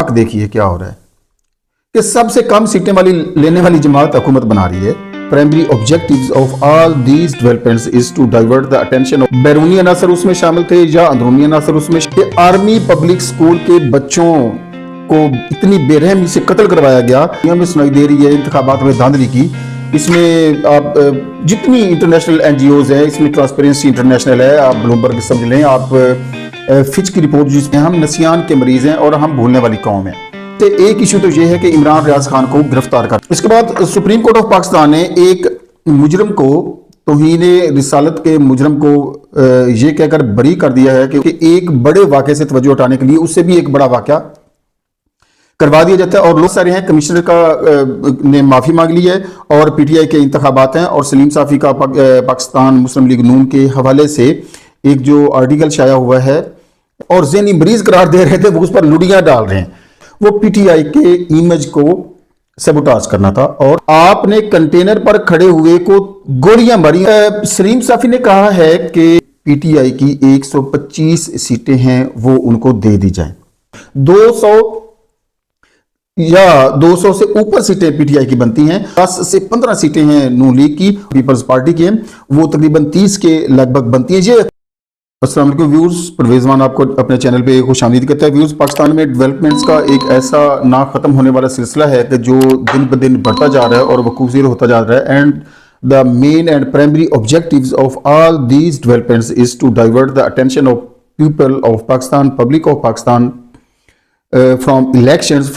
اتفاق دیکھیے کیا ہو رہا ہے کہ سب سے کم سیٹیں لینے والی جماعت حکومت بنا رہی ہے. Primary objectives of all these developments is to divert the attention. بیرونی عناصر اس میں شامل تھے یا اندرونی عناصر اس میں. آرمی پبلک سکول کے بچوں کو اتنی بے رحمی سے قتل کروایا گیا. دنیا میں سنائی دے رہی ہے انتخابات میں دھاندلی کی. اس میں آپ جتنی انٹرنیشنل این جی اوز ہیں، اس میں ٹرانسپیرنسی انٹرنیشنل ہے، آپ بلومبرگ سمجھ لیں، آپ فچ کی رپورٹ جس میں ہم نسیان کے مریض ہیں اور ہم بھولنے والی قوم ہیں. ایک ایشو تو یہ ہے کہ عمران ریاض خان کو گرفتار کر. اس کے بعد سپریم کورٹ آف پاکستان نے ایک مجرم کو، توہین رسالت کے مجرم کو یہ کہہ کر بری کر دیا ہے کہ ایک بڑے واقعے سے توجہ ہٹانے کے لیے اس سے بھی ایک بڑا واقعہ کروا دیا جاتا ہے. اور لوگ سارے ہیں، کمشنر کا نے معافی مانگ لی ہے اور پی ٹی آئی کے انتخابات ہیں. اور سلیم صافی کا پاکستان مسلم لیگ نون کے حوالے سے ایک جو آرٹیکل شائع ہوا ہے اور ذہنی مریض قرار دے رہے تھے، وہ اس پر لڑیاں ڈال رہے ہیں. وہ پی ٹی آئی کے ایمیج کو سیبوٹاج کرنا تھا اور آپ نے کنٹینر پر کھڑے ہوئے کو گولیاں ماری. سلیم صافی نے کہا ہے کہ پی ٹی آئی کی 125 سیٹیں ہیں وہ ان کو دے دی جائیں. 200 یا 200 سے اوپر سیٹیں پی ٹی آئی کی بنتی ہیں. 10 سے 15 سیٹیں ہیں نون لیگ کی، پیپلز پارٹی کی ہیں، وہ تقریباً 30 کے لگ بھگ بنتی ہیں. یہ السلام علیکم ویورز، پرویز مان آپ کو اپنے چینل پہ خوش آمدید کرتا ہے. ویورز، پاکستان میں ڈیولپمنٹس کا ایک ایسا نہ ختم ہونے والا سلسلہ ہے کہ جو دن بدن بڑھتا جا رہا ہے اور وقوع ہوتا جا رہا ہے. And the main and primary objectives of all these developments is to divert the attention of people of Pakistan, public of Pakistan, from elections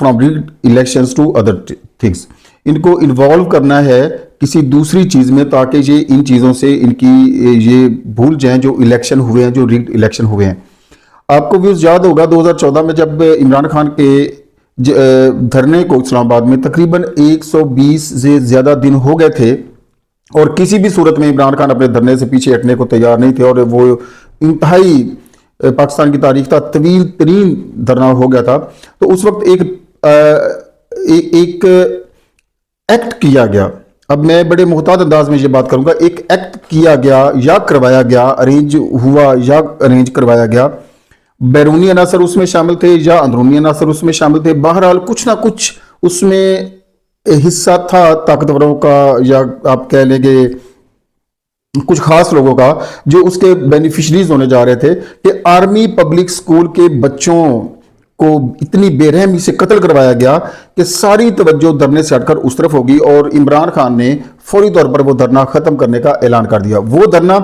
to other things. ان کو انوالو کرنا ہے کسی دوسری چیز میں تاکہ یہ ان چیزوں سے ان کی یہ بھول جائیں جو الیکشن ہوئے ہیں، جو ریگڈ الیکشن ہوئے ہیں. آپ کو بھی یاد ہوگا 2014 میں جب عمران خان کے دھرنے کو اسلام آباد میں تقریباً 120 سے زیادہ دن ہو گئے تھے اور کسی بھی صورت میں عمران خان اپنے دھرنے سے پیچھے ہٹنے کو تیار نہیں تھے اور وہ انتہائی پاکستان کی تاریخ کا طویل ترین دھرنا ہو گیا تھا. تو اس وقت ایک ایکٹ کیا گیا. اب میں بڑے محتاط انداز میں یہ بات کروں گا. ایک ایکٹ کیا گیا یا کروایا گیا، ارینج ہوا یا ارینج کروایا گیا. بیرونی عناصر اس میں شامل تھے یا اندرونی عناصر اس میں شامل تھے. بہرحال کچھ نہ کچھ اس میں حصہ تھا طاقتوروں کا، یا آپ کہہ لیں گے کچھ خاص لوگوں کا جو اس کے بینیفیشریز ہونے جا رہے تھے کہ آرمی پبلک سکول کے بچوں کو اتنی بے رحمی سے قتل کروایا گیا کہ ساری توجہ دھرنے سے ہٹ کر اس طرف ہوگی. اور عمران خان نے فوری طور پر وہ دھرنا ختم کرنے کا اعلان کر دیا. وہ دھرنا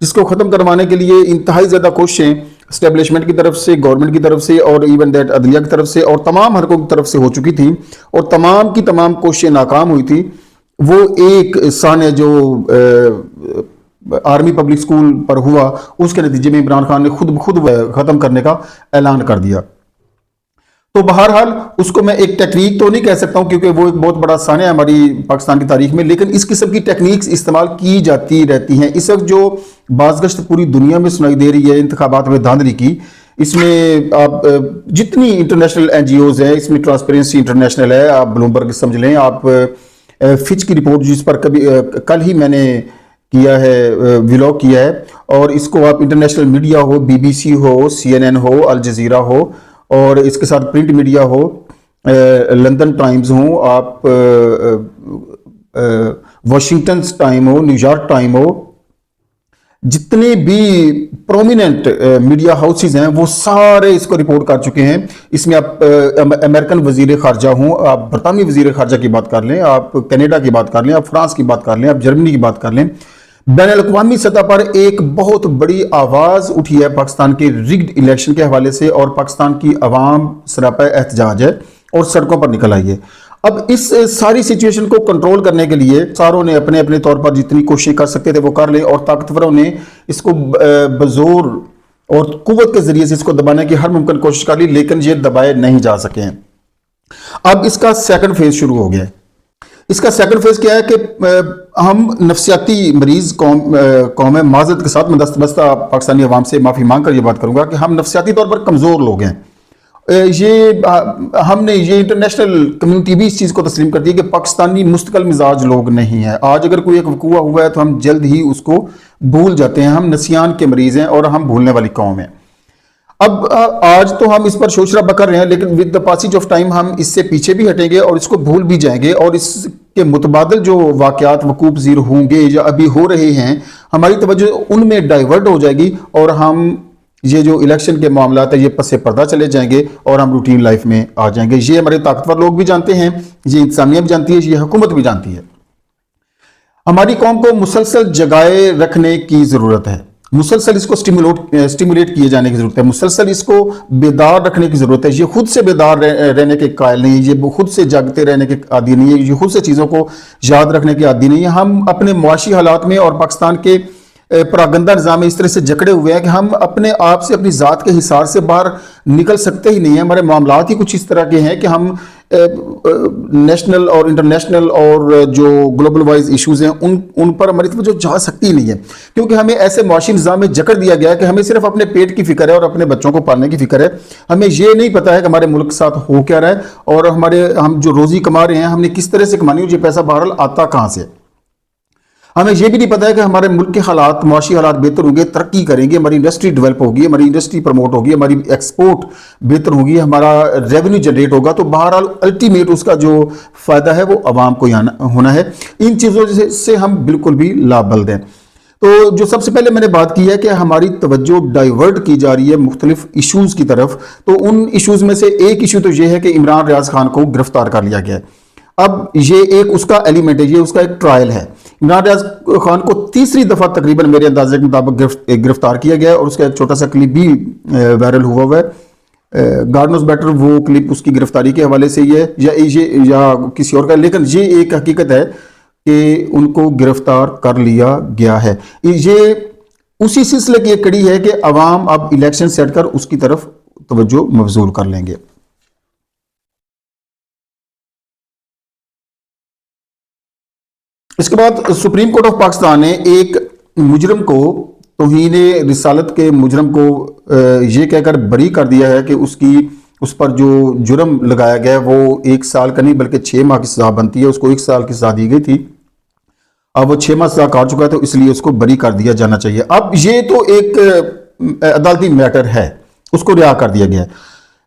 جس کو ختم کروانے کے لیے انتہائی زیادہ کوششیں اسٹیبلشمنٹ کی طرف سے، گورنمنٹ کی طرف سے اور ایون دیٹ عدلیہ کی طرف سے اور تمام حلقوں کی طرف سے ہو چکی تھی اور تمام کی تمام کوششیں ناکام ہوئی تھی. وہ ایک سانحہ جو آرمی پبلک سکول پر ہوا، اس کے نتیجے میں عمران خان نے خود ختم کرنے کا اعلان کر دیا. تو بہرحال اس کو میں ایک ٹیکنیک تو نہیں کہہ سکتا ہوں کیونکہ وہ ایک بہت بڑا سانحہ ہے ہماری پاکستان کی تاریخ میں، لیکن اس قسم کی ٹیکنیکس استعمال کی جاتی رہتی ہیں. اس وقت جو بازگشت پوری دنیا میں سنائی دے رہی ہے انتخابات میں دھاندلی کی، اس میں آپ جتنی انٹرنیشنل این جی اوز ہیں، اس میں ٹرانسپیرنسی انٹرنیشنل ہے، آپ بلومبرگ سمجھ لیں، آپ فچ کی رپورٹ جس پر کل ہی میں نے کیا ہے، ولاگ کیا ہے، اور اس کو آپ انٹرنیشنل میڈیا ہو، بی بی سی ہو، سی این این ہو، الجزیرہ ہو، اور اس کے ساتھ پرنٹ میڈیا ہو، لندن ٹائمز ہوں، آپ واشنگٹن ٹائم ہو، نیو یارک ٹائم ہو، جتنے بھی پرومیننٹ میڈیا ہاؤسز ہیں وہ سارے اس کو رپورٹ کر چکے ہیں. اس میں آپ امریکن وزیر خارجہ ہوں، آپ برطانوی وزیر خارجہ کی بات کر لیں، آپ کینیڈا کی بات کر لیں، آپ فرانس کی بات کر لیں، آپ جرمنی کی بات کر لیں، بین الاقوامی سطح پر ایک بہت بڑی آواز اٹھی ہے پاکستان کے ریگڈ الیکشن کے حوالے سے، اور پاکستان کی عوام سراپا احتجاج ہے اور سڑکوں پر نکل آئی ہے. اب اس ساری سچویشن کو کنٹرول کرنے کے لیے ساروں نے اپنے اپنے طور پر جتنی کوششیں کر سکتے تھے وہ کر لیں، اور طاقتوروں نے اس کو بزور اور قوت کے ذریعے سے اس کو دبانے کی ہر ممکن کوشش کر لی، لیکن یہ دبائے نہیں جا سکے ہیں. اب اس کا سیکنڈ فیز شروع ہو گیا ہے. اس کا سیکنڈ فیز کیا ہے کہ ہم نفسیاتی مریض قوم ہے. معذرت کے ساتھ میں دستبستہ پاکستانی عوام سے معافی مانگ کر یہ بات کروں گا کہ ہم نفسیاتی طور پر کمزور لوگ ہیں. ہم نے یہ انٹرنیشنل کمیونٹی بھی اس چیز کو تسلیم کر دی کہ پاکستانی مستقل مزاج لوگ نہیں ہیں. آج اگر کوئی ایک وقوع ہوا ہے تو ہم جلد ہی اس کو بھول جاتے ہیں. ہم نسیان کے مریض ہیں اور ہم بھولنے والی قوم ہیں. اب آج تو ہم اس پر شوش ربا کر رہے ہیں، لیکن ود دا پاسیج آف ٹائم ہم اس سے پیچھے بھی ہٹیں گے اور اس کو بھول بھی جائیں گے، اور اس کے متبادل جو واقعات وقوع پذیر ہوں گے یا ابھی ہو رہے ہیں، ہماری توجہ ان میں ڈائیورٹ ہو جائے گی، اور ہم یہ جو الیکشن کے معاملات ہیں یہ پس پردہ چلے جائیں گے اور ہم روٹین لائف میں آ جائیں گے۔ یہ ہمارے طاقتور لوگ بھی جانتے ہیں، یہ انتظامیہ بھی جانتی ہے، یہ حکومت بھی جانتی ہے۔ ہماری قوم کو مسلسل جگائے رکھنے کی ضرورت ہے، مسلسل اس کو سٹیمولیٹ کیے جانے کی ضرورت ہے، مسلسل اس کو بیدار رکھنے کی ضرورت ہے۔ یہ خود سے بیدار رہنے کے قائل نہیں ہے، یہ خود سے جاگتے رہنے کے عادی نہیں ہے، یہ خود سے چیزوں کو یاد رکھنے کے عادی نہیں ہے۔ ہم اپنے معاشی حالات میں اور پاکستان کے پراگندہ نظام میں اس طرح سے جکڑے ہوئے ہیں کہ ہم اپنے آپ سے، اپنی ذات کے حصار سے باہر نکل سکتے ہی نہیں ہیں۔ ہمارے معاملات ہی کچھ اس طرح کے ہیں کہ ہم نیشنل اور انٹرنیشنل اور جو گلوبل وائز ایشوز ہیں ان پر ہماری توجہ جا سکتی ہی نہیں ہے، کیونکہ ہمیں ایسے معاشی نظام میں جکڑ دیا گیا ہے کہ ہمیں صرف اپنے پیٹ کی فکر ہے اور اپنے بچوں کو پالنے کی فکر ہے۔ ہمیں یہ نہیں پتا ہے کہ ہمارے ملک کے ساتھ ہو کیا رہا ہے، اور ہم جو روزی کما رہے ہیں ہم نے کس طرح سے کمانی ہے، اور یہ پیسہ بہرحال آتا کہاں سے۔ ہمیں یہ بھی نہیں پتا ہے کہ ہمارے ملک کے حالات، معاشی حالات بہتر ہوں گے، ترقی کریں گے، ہماری انڈسٹری ڈیولپ ہوگی، ہماری انڈسٹری پروموٹ ہوگی، ہماری ایکسپورٹ بہتر ہوگی، ہمارا ریونیو جنریٹ ہوگا، تو بہرحال الٹیمیٹ اس کا جو فائدہ ہے وہ عوام کو ہونا ہے۔ ان چیزوں سے ہم بالکل بھی لابلد ہیں۔ تو جو سب سے پہلے میں نے بات کی ہے کہ ہماری توجہ ڈائیورٹ کی جا رہی ہے مختلف ایشوز کی طرف، تو ان ایشوز میں سے ایک ایشو تو یہ ہے کہ عمران ریاض خان کو گرفتار کر لیا گیا ہے۔ اب یہ ایک اس کا ایلیمنٹ ہے، یہ اس کا ایک ٹرائل ہے۔ عمران ریاض خان کو تیسری دفعہ تقریباً میرے اندازے کے مطابق گرفتار کیا گیا ہے، اور اس کا ایک چھوٹا سا کلپ بھی وائرل ہوا ہے۔ گاڈ نوز بیٹر وہ کلپ اس کی گرفتاری کے حوالے سے ہی ہے یا کسی اور کا، لیکن یہ ایک حقیقت ہے کہ ان کو گرفتار کر لیا گیا ہے۔ یہ اسی سلسلے کی ایک کڑی ہے کہ عوام اب الیکشن سیٹ کر اس کی طرف توجہ مبذول کر لیں گے۔ اس کے بعد سپریم کورٹ آف پاکستان نے ایک مجرم کو، توہین رسالت کے مجرم کو یہ کہہ کر بری کر دیا ہے کہ اس پر جو جرم لگایا گیا ہے وہ 1 سال کا نہیں بلکہ 6 ماہ کی سزا بنتی ہے۔ اس کو 1 سال کی سزا دی گئی تھی، اب وہ 6 ماہ سزا کاٹ چکا ہے، تو اس لیے اس کو بری کر دیا جانا چاہیے۔ اب یہ تو ایک عدالتی میٹر ہے، اس کو رہا کر دیا گیا ہے۔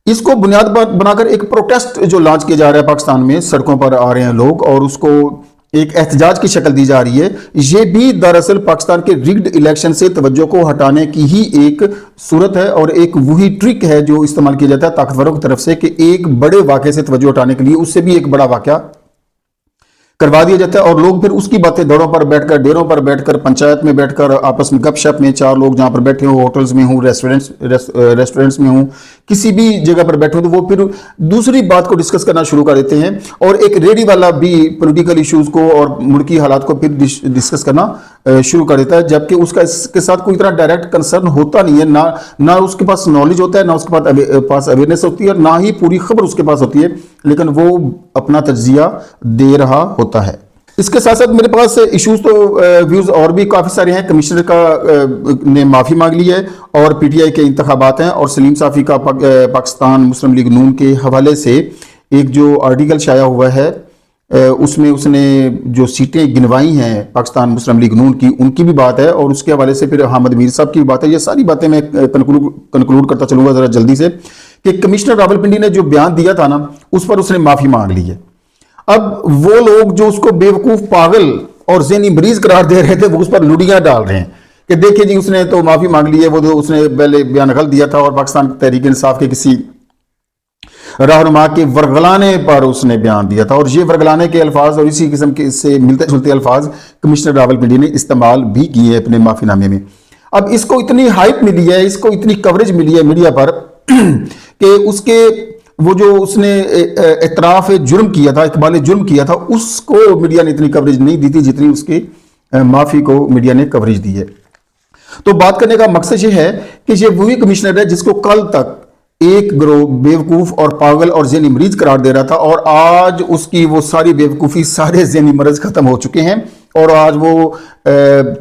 اس کو بنیاد بنا کر ایک پروٹیسٹ جو لانچ کیا جا رہا ہے پاکستان میں، سڑکوں پر آ رہے ہیں لوگ اور اس کو ایک احتجاج کی شکل دی جا رہی ہے۔ یہ بھی دراصل پاکستان کے ریگڈ الیکشن سے توجہ کو ہٹانے کی ہی ایک صورت ہے، اور ایک وہی ٹرک ہے جو استعمال کیا جاتا ہے طاقتوروں کی طرف سے کہ ایک بڑے واقعے سے توجہ ہٹانے کے لیے اس سے بھی ایک بڑا واقعہ کروا دیا جاتا ہے، اور لوگ پھر اس کی باتیں دوروں پر بیٹھ کر، ڈیروں پر بیٹھ کر، پنچایت میں بیٹھ کر، آپس میں گپ شپ میں، 4 لوگ جہاں پر بیٹھے ہوں، ہوٹلز میں ہوں، ریسٹورنٹس میں ہوں، کسی بھی جگہ پر بیٹھے ہوں، تو وہ پھر دوسری بات کو ڈسکس کرنا شروع کر دیتے ہیں، اور ایک ریڈی والا بھی پولیٹیکل ایشوز کو اور ملکی حالات کو پھر ڈسکس کرنا شروع کر دیتا ہے، جبکہ اس کا اس کے ساتھ کوئی طرح ڈائریکٹ کنسرن ہوتا نہیں ہے، نہ اس کے پاس نالج ہوتا ہے، نہ اس کے پاس اویئرنیس ہوتی ہے، اور نہ ہی پوری خبر اس کے پاس ہوتی ہے، لیکن وہ اپنا تجزیہ دے رہا ہوتا ہے۔ اس کے ساتھ ساتھ میرے پاس ایشوز تو ویوز اور بھی کافی سارے ہیں۔ کمشنر نے معافی مانگ لی ہے، اور پی ٹی آئی کے انتخابات ہیں، اور سلیم صافی کا پاکستان مسلم لیگ نون کے حوالے سے ایک جو آرٹیکل شائع ہوا ہے، اس میں اس نے جو سیٹیں گنوائی ہیں پاکستان مسلم لیگ نون کی، ان کی بھی بات ہے، اور اس کے حوالے سے پھر حامد میر صاحب کی بھی بات ہے۔ یہ ساری باتیں میں کنکلوڈ کرتا چلوں گا ذرا جلدی سے، کہ کمشنر راولپنڈی نے جو بیان دیا تھا نا، اس پر اس نے معافی مانگ لی ہے۔ اب وہ لوگ جو اس کو بیوقوف، پاگل اور ذہنی مریض قرار دے رہے تھے، وہ اس پر لڑیاں ڈال رہے ہیں کہ دیکھیں جی اس نے تو معافی مانگ لی ہے، وہ تو اس نے پہلے بیان غلط دیا تھا، اور پاکستان تحریک انصاف کے کسی رہنما کے ورگلانے پر اس نے بیان دیا تھا، اور یہ ورگلانے کے الفاظ اور اسی قسم کے سے ملتے جلتے الفاظ کمشنر راولپنڈی نے استعمال بھی کیے اپنے معافی نامے میں۔ اب اس کو اتنی ہائپ ملی ہے، اس کو اتنی کوریج ملی ہے میڈیا پر کہ اس کے وہ جو اس نے اعتراف جرم کیا تھا، اقبال جرم کیا تھا، اس کو میڈیا نے اتنی کوریج نہیں دی تھی جتنی اس کی معافی کو میڈیا نے کوریج دی ہے۔ تو بات کرنے کا مقصد یہ ہے کہ یہ وہی کمشنر ہے جس کو کل تک ایک گروہ بیوقوف اور پاگل اور ذہنی مریض قرار دے رہا تھا، اور آج اس کی وہ ساری بیوقوفی، سارے ذہنی مرض ختم ہو چکے ہیں، اور آج وہ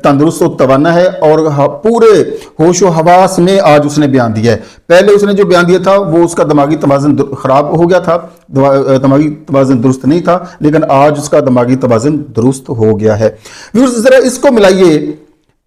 تندرست و توانا ہے، اور پورے ہوش و حواس میں آج اس نے بیان دیا ہے۔ پہلے اس نے جو بیان دیا تھا وہ اس کا دماغی توازن خراب ہو گیا تھا، دماغی توازن درست نہیں تھا، لیکن آج اس کا دماغی توازن درست ہو گیا ہے۔ ذرا اس کو ملائیے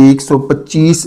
125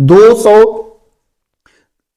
200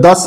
10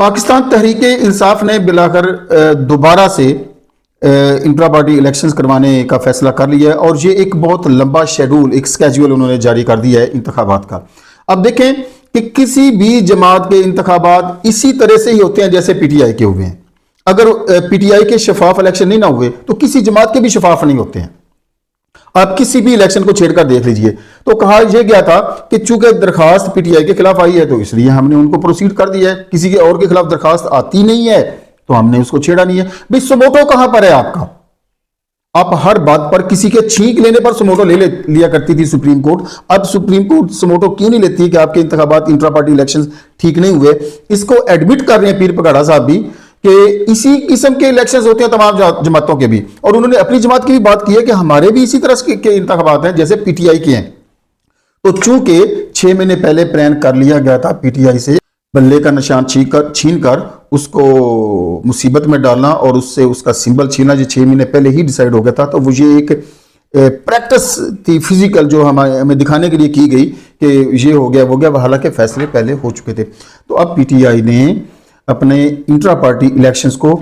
پاکستان تحریک انصاف نے بلاخر دوبارہ سے انٹرا پارٹی الیکشنز کروانے کا فیصلہ کر لیا ہے، اور یہ ایک بہت لمبا شیڈول، ایک سکیجول انہوں نے جاری کر دیا ہے انتخابات کا۔ اب دیکھیں کہ کسی بھی جماعت کے انتخابات اسی طرح سے ہی ہوتے ہیں جیسے پی ٹی آئی کے ہوئے ہیں۔ اگر پی ٹی آئی کے شفاف الیکشن نہیں نہ ہوئے تو کسی جماعت کے بھی شفاف نہیں ہوتے ہیں۔ آپ کسی بھی الیکشن کو چھیڑ کر دیکھ لیجئے، تو کہا یہ گیا تھا کہ چونکہ درخواست پی ٹی آئی کے خلاف آئی ہے تو اس لیے ہم نے ان کو پروسیڈ کر دیا ہے، کسی کے اور کے خلاف درخواست آتی نہیں ہے تو ہم نے اس کو چھیڑا نہیں ہے۔ بھئی سموٹو کہاں پر ہے آپ کا؟ آپ ہر بات پر کسی کے چھینک لینے پر سموٹو لیا کرتی تھی سپریم کورٹ۔ اب سپریم کورٹ سموٹو کیوں نہیں لیتی کہ آپ کے انتخابات انٹرا پارٹی الیکشن ٹھیک نہیں ہوئے؟ اس کو ایڈمٹ کر رہے ہیں پیر پگاڑا صاحب بھی کہ اسی قسم کے الیکشنز ہوتے ہیں تمام جماعتوں کے بھی، اور انہوں نے اپنی جماعت کی بھی بات کی ہے کہ ہمارے بھی اسی طرح کے انتخابات ہیں جیسے پی ٹی آئی کے ہیں۔ تو چونکہ 6 مہینے پہلے پلان کر لیا گیا تھا پی ٹی آئی سے بلے کا نشان چھین کر اس کو مصیبت میں ڈالنا اور اس سے اس کا سمبل چھیننا، یہ 6 مہینے پہلے ہی ڈیسائیڈ ہو گیا تھا، تو وہ یہ ایک پریکٹس تھی فزیکل جو ہمیں دکھانے کے لیے کی گئی کہ یہ ہو گیا وہ گیا، حالانکہ فیصلے پہلے ہو چکے تھے۔ تو اب پی ٹی آئی نے اپنے انٹرا پارٹی الیکشنز کو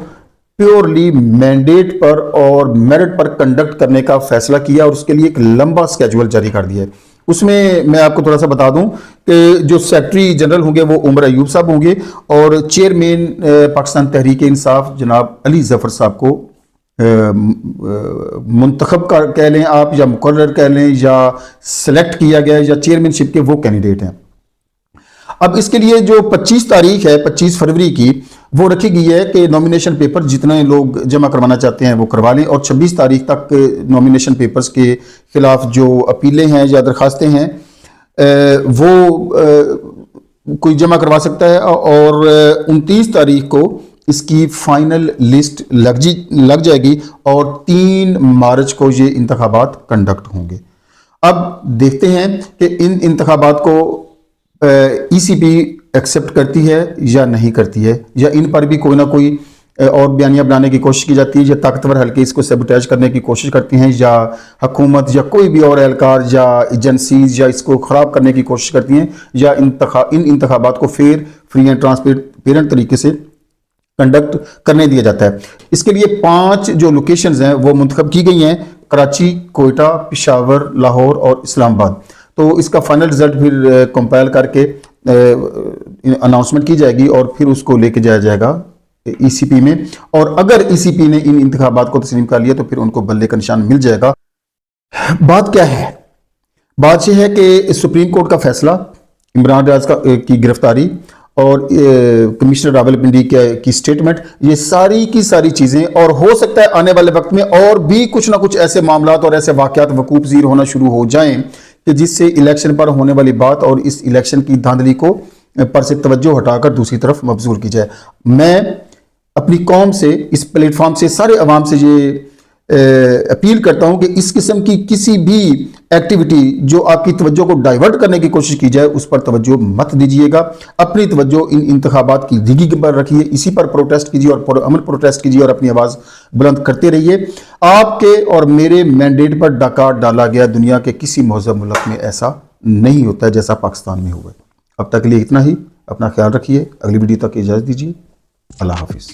پیورلی مینڈیٹ پر اور میرٹ پر کنڈکٹ کرنے کا فیصلہ کیا، اور اس کے لیے ایک لمبا سکیجول جاری کر دیا ہے۔ اس میں آپ کو تھوڑا سا بتا دوں کہ جو سیکرٹری جنرل ہوں گے وہ عمر ایوب صاحب ہوں گے، اور چیئرمین پاکستان تحریک انصاف جناب علی ظفر صاحب کو منتخب کہہ لیں آپ، یا مقرر کہہ لیں، یا سلیکٹ کیا گیا یا چیئرمین شپ کے وہ کینڈیڈیٹ ہیں۔ اب اس کے لیے جو 25 تاریخ ہے 25 فروری کی وہ رکھی گئی ہے کہ نومینیشن پیپر جتنے لوگ جمع کروانا چاہتے ہیں وہ کروا لیں، اور 26 تاریخ تک نومینیشن پیپرز کے خلاف جو اپیلیں ہیں یا درخواستیں ہیں وہ کوئی جمع کروا سکتا ہے، اور 29 تاریخ کو اس کی فائنل لسٹ لگ جائے گی، اور 3 مارچ کو یہ انتخابات کنڈکٹ ہوں گے۔ اب دیکھتے ہیں کہ ان انتخابات کو ای سی پی ایکسیپٹ کرتی ہے یا نہیں کرتی ہے، یا ان پر بھی کوئی نہ کوئی اور بیانیہ بنانے کی کوشش کی جاتی ہے، یا طاقتور حلقے اس کو سیبوٹیج کرنے کی کوشش کرتی ہیں، یا حکومت یا کوئی بھی اور اہلکار یا ایجنسیز یا اس کو خراب کرنے کی کوشش کرتی ہیں، یا ان انتخابات کو فیئر، فری اینڈ ٹرانسپیرنٹ طریقے سے کنڈکٹ کرنے دیا جاتا ہے۔ اس کے لیے 5 جو لوکیشنز ہیں وہ منتخب کی گئی ہیں: کراچی، کوئٹہ، پشاور، لاہور اور اسلام آباد۔ تو اس کا فائنل رزلٹ پھر کمپائل کر کے اناؤنسمنٹ کی جائے گی، اور پھر اس کو لے کے جایا جائے گا ای سی پی میں، اور اگر ای سی پی نے ان انتخابات کو تسلیم کر لیا تو پھر ان کو بلے کا نشان مل جائے گا۔ بات کیا ہے؟ بات یہ ہے کہ سپریم کورٹ کا فیصلہ، عمران ریاض کی گرفتاری، اور کمشنر راولپنڈی کی سٹیٹمنٹ، یہ ساری کی ساری چیزیں، اور ہو سکتا ہے آنے والے وقت میں اور بھی کچھ نہ کچھ ایسے معاملات اور ایسے واقعات وقوع پذیر ہونا شروع ہو جائیں کہ جس سے الیکشن پر ہونے والی بات اور اس الیکشن کی دھاندلی کو پر سے توجہ ہٹا کر دوسری طرف مبذول کی جائے۔ میں اپنی قوم سے، اس پلیٹ فارم سے، سارے عوام سے یہ اپیل کرتا ہوں کہ اس قسم کی کسی بھی ایکٹیویٹی جو آپ کی توجہ کو ڈائیورٹ کرنے کی کوشش کی جائے اس پر توجہ مت دیجیے گا۔ اپنی توجہ ان انتخابات کی دیگی پر رکھیے، اسی پر پروٹیسٹ کیجیے اور پرامن پروٹیسٹ کیجیے، اور اپنی آواز بلند کرتے رہیے۔ آپ کے اور میرے مینڈیٹ پر ڈاکہ ڈالا گیا دنیا کے کسی مہذب ملک میں ایسا نہیں ہوتا ہے جیسا پاکستان میں ہوا ہے۔ اب تک کے لیے اتنا ہی، اپنا خیال رکھیے، اگلی ویڈیو تک اجازت دیجیے، اللہ حافظ۔